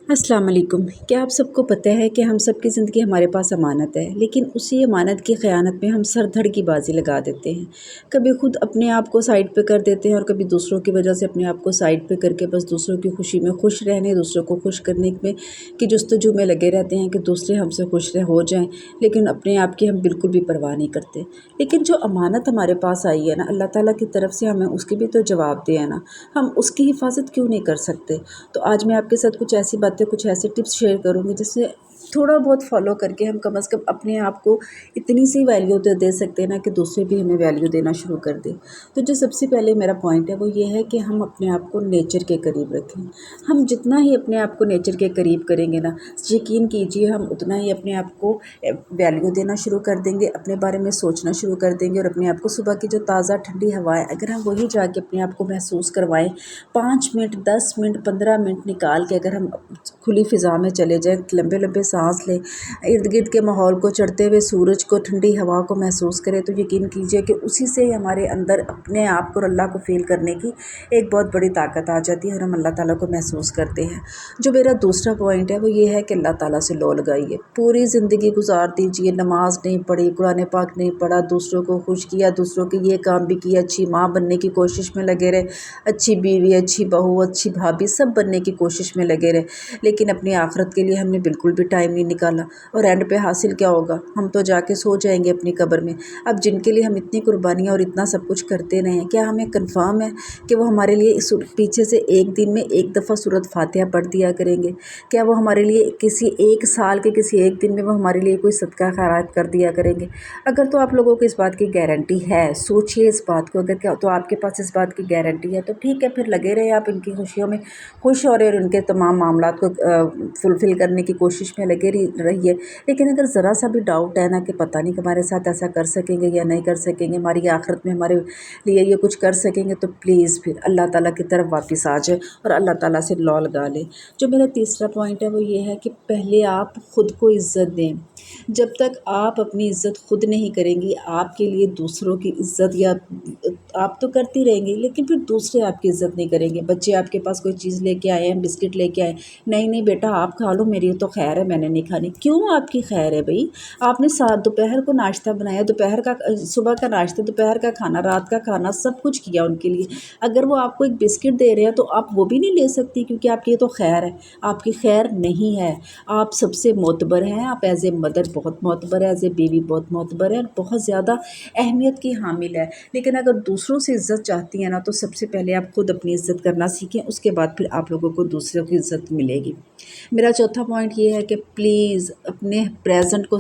अस्सलाम वालेकुम। क्या आप सबको पता है कि हम सब की ज़िंदगी हमारे पास अमानत है, लेकिन उसी अमानत की ख़यानत में हम सर धड़ की बाजी लगा देते हैं। कभी खुद अपने आप को साइड पे कर देते हैं और कभी दूसरों की वजह से अपने आप को साइड पे करके बस दूसरों की खुशी में खुश रहने, दूसरों को खुश करने में की जस्तजू में लगे रहते हैं कि दूसरे हमसे खुश हो जाएं, लेकिन अपने आप की हम बिल्कुल भी परवाह नहीं करते। लेकिन जो अमानत हमारे पास आई है ना, अल्लाह ताला की तरफ से, हमें उसकी भी तो जवाब दे है ना। हम उसकी हिफाजत क्यों नहीं कर सकते? तो आज मैं आपके साथ कुछ ऐसी बातें, कुछ ऐसे टिप्स शेयर करूँगी जिससे थोड़ा बहुत फॉलो करके हम कम से कम अपने आप को इतनी सी वैल्यू तो दे सकते हैं ना कि दूसरे भी हमें वैल्यू देना शुरू कर दें। तो जो सबसे पहले मेरा पॉइंट है वो ये है कि हम अपने आप को नेचर के करीब रखें। हम जितना ही अपने आप को नेचर के करीब करेंगे ना, यकीन कीजिए हम उतना ही अपने आप को वैल्यू देना शुरू कर देंगे, अपने बारे में सोचना शुरू कर देंगे। और अपने आप को सुबह की जो ताज़ा ठंडी हवा है, अगर हम वही जाके अपने आप को महसूस करवाएं, 5 मिनट 10 मिनट 15 मिनट निकाल के अगर हम खुली फ़िज़ा में चले जाएं, लंबे लंबे सांस लें, इर्द गिर्द के माहौल को, चढ़ते हुए सूरज को, ठंडी हवा को महसूस करें, तो यकीन कीजिए कि उसी से हमारे अंदर अपने आप को और अल्लाह को फ़ील करने की एक बहुत बड़ी ताकत आ जाती है और हम अल्लाह ताला को महसूस करते हैं। जो मेरा दूसरा पॉइंट है वो ये है कि अल्लाह ताला से लौ लगाइए। पूरी ज़िंदगी गुजार दीजिए, नमाज नहीं पढ़ी, कुरान पाक नहीं पढ़ा, दूसरों को खुश किया, दूसरों के ये काम भी किया, अच्छी माँ बनने की कोशिश में लगे रहे, अच्छी बीवी, अच्छी बहू, अच्छी भाभी, सब बनने की कोशिश में लगे रहे, लेकिन अपनी आखिरत के लिए हमने बिल्कुल भी टाइम नहीं निकाला। और एंड पे हासिल क्या होगा? हम तो जाके सो जाएंगे अपनी कब्र में। अब जिनके लिए हम इतनी कुर्बानियाँ और इतना सब कुछ करते रहे हैं, क्या हमें कंफर्म है कि वो हमारे लिए इस पीछे से एक दिन में एक दफ़ा सूरत फातिहा पढ़ दिया करेंगे? क्या वो हमारे लिए किसी एक साल के किसी एक दिन में वो हमारे लिए कोई सदका खैरात कर दिया करेंगे? अगर तो आप लोगों को इस बात की गारंटी है, सोचिए इस बात को। अगर क्या तो आपके पास इस बात की गारंटी है तो ठीक है, फिर लगे रहे आप इनकी खुशियों में, खुश हो रहे और उनके तमाम मामलात को फुलफ़िल करने की कोशिश में लगे रहिए। लेकिन अगर ज़रा सा भी डाउट है ना कि पता नहीं हमारे साथ ऐसा कर सकेंगे या नहीं कर सकेंगे, हमारी आखिरत में हमारे लिए ये कुछ कर सकेंगे, तो प्लीज़ फिर अल्लाह ताला की तरफ वापस आ जाए और अल्लाह ताला से लौ लगा लें। जो मेरा तीसरा पॉइंट है वो ये है कि पहले आप ख़ुद को इज़्ज़त दें। जब तक आप अपनी इज़्ज़त खुद नहीं करेंगी, आपके लिए दूसरों की इज़्ज़त या आप तो करती रहेंगी, लेकिन फिर दूसरे आपकी इज़्ज़त नहीं करेंगे। बच्चे आपके पास कोई चीज़ लेके आए हैं, बिस्किट लेके आए, नहीं नहीं बेटा आप खा लो, मेरी तो खैर है, मैंने नहीं खानी। क्यों आपकी खैर है भाई? आपने दोपहर को नाश्ता बनाया, दोपहर का सुबह का नाश्ता, दोपहर का खाना, रात का खाना, सब कुछ किया उनके लिए। अगर वो आपको एक बिस्किट दे रहे हैं तो आप वो भी नहीं ले सकती क्योंकि आपकी ये तो खैर है? आपकी खैर नहीं है। आप सबसे मोतबर हैं, आप एज़ ए मदर बहुत मोतबर है, एज़ ए बीवी बहुत मोतबर है और बहुत ज़्यादा अहमियत की हामिल है। लेकिन अगर दूसरों से इज़्ज़त चाहती हैं ना, तो सबसे पहले आप खुद अपनी इज़्ज़त करना सीखें, उसके बाद फिर आप लोगों को दूसरों की इज़्ज़त मिलेगी। मेरा चौथा पॉइंट ये है कि प्लीज़ अपने प्रेजेंट को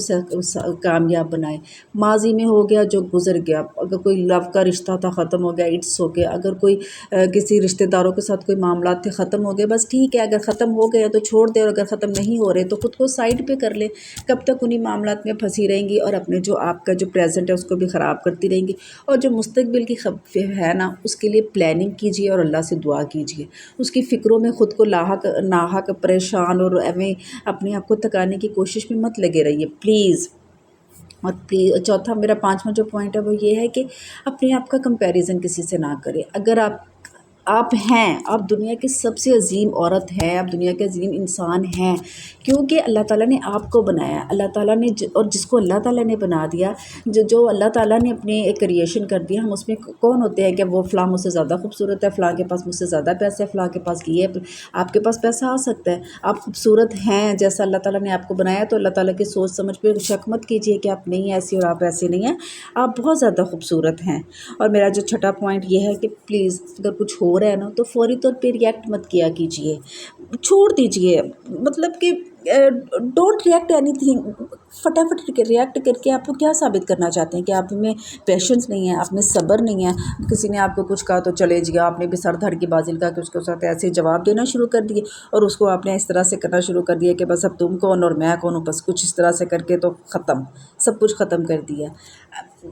कामयाब बनाएं। माजी में हो गया जो गुज़र गया, अगर कोई लव का रिश्ता था ख़त्म हो गया, इट्स ओके। अगर कोई किसी रिश्तेदारों के साथ कोई मामला थे ख़त्म हो गए, बस ठीक है। अगर ख़त्म हो गए तो छोड़ दे, और अगर ख़त्म नहीं हो रहे तो ख़ुद को साइड पे कर ले। कब तक उन्हीं मामलात में फंसी रहेंगी और अपने जो आपका जो प्रेजेंट है उसको भी ख़राब करती रहेंगी। और जो मुस्तकबिल की है ना, उसके लिए प्लानिंग कीजिए और अल्लाह से दुआ कीजिए। उसकी फ़िक्रों में ख़ुद को नाहक परेशान और एवं अपने आप को थकाने की कोशिश में मत लगे रहिए प्लीज़। और चौथा, मेरा पाँचवा जो पॉइंट है वो ये है कि अपने आप का कंपैरिजन किसी से ना करें। अगर आप हैं, आप दुनिया की सबसे अजीम औरत हैं, आप दुनिया के अजीम इंसान हैं, क्योंकि अल्लाह ताला ने आपको बनाया। अल्लाह ताला ने और जिसको अल्लाह ताला ने बना दिया, जो अल्लाह ताला ने अपने एक क्रिएशन कर दिया, हम उसमें कौन होते हैं कि वो फ़लाँ मुझसे ज़्यादा खूबसूरत है, फ़लाँ के पास मुझसे ज़्यादा पैसा है, फ़लाँ के पास ये है। आपके पास पैसा आ सकता है, आप खूबसूरत हैं जैसा अल्लाह ताला ने आपको बनाया। तो अल्लाह ताला की सोच समझ पे शक मत कीजिए कि आप नहीं ऐसी और आप ऐसे नहीं हैं, आप बहुत ज़्यादा खूबसूरत हैं। और मेरा जो छठा पॉइंट ये है कि प्लीज़ अगर कुछ हो रहा है ना, तो फौरी तौर पे रिएक्ट मत किया कीजिए, छोड़ दीजिए। मतलब कि डोंट रिएक्ट एनीथिंग। फटाफट रिएक्ट करके आप क्या साबित करना चाहते हैं? कि आप में पेशेंस नहीं है, आप में सब्र नहीं है? किसी ने आपको कुछ कहा तो चले जी, आपने भी सर धड़ की बाजी लगा के उसके साथ ऐसे जवाब देना शुरू कर दिए और उसको आपने इस तरह से करना शुरू कर दिया कि बस अब तुम कौन और मैं कौन हूँ, बस कुछ इस तरह से करके तो ख़त्म, सब कुछ ख़त्म कर दिया।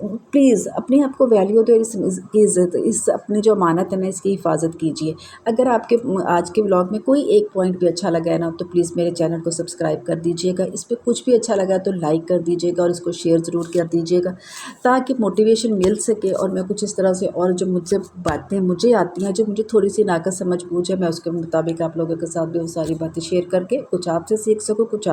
پلیز اپنے آپ کو ویلیو دو، اس کی عزت، اس اپنی جو امانت ہے نا اس کی حفاظت کیجیے۔ اگر آپ کے آج کے ولاگ میں کوئی ایک پوائنٹ بھی اچھا لگا ہے نا تو پلیز میرے چینل کو سبسکرائب کر دیجیے گا، اس پہ کچھ بھی اچھا لگا تو لائک کر دیجیے گا اور اس کو شیئر ضرور کر دیجیے گا، تاکہ موٹیویشن مل سکے اور میں کچھ اس طرح سے، اور جو مجھ سے باتیں مجھے آتی ہیں جو مجھے تھوڑی سی ناقص سمجھ بوجھ ہے، میں اس کے مطابق آپ لوگوں کے ساتھ بھی وہ ساری باتیں شیئر کر کے کچھ آپ سے سیکھ سکوں، کچھ آپ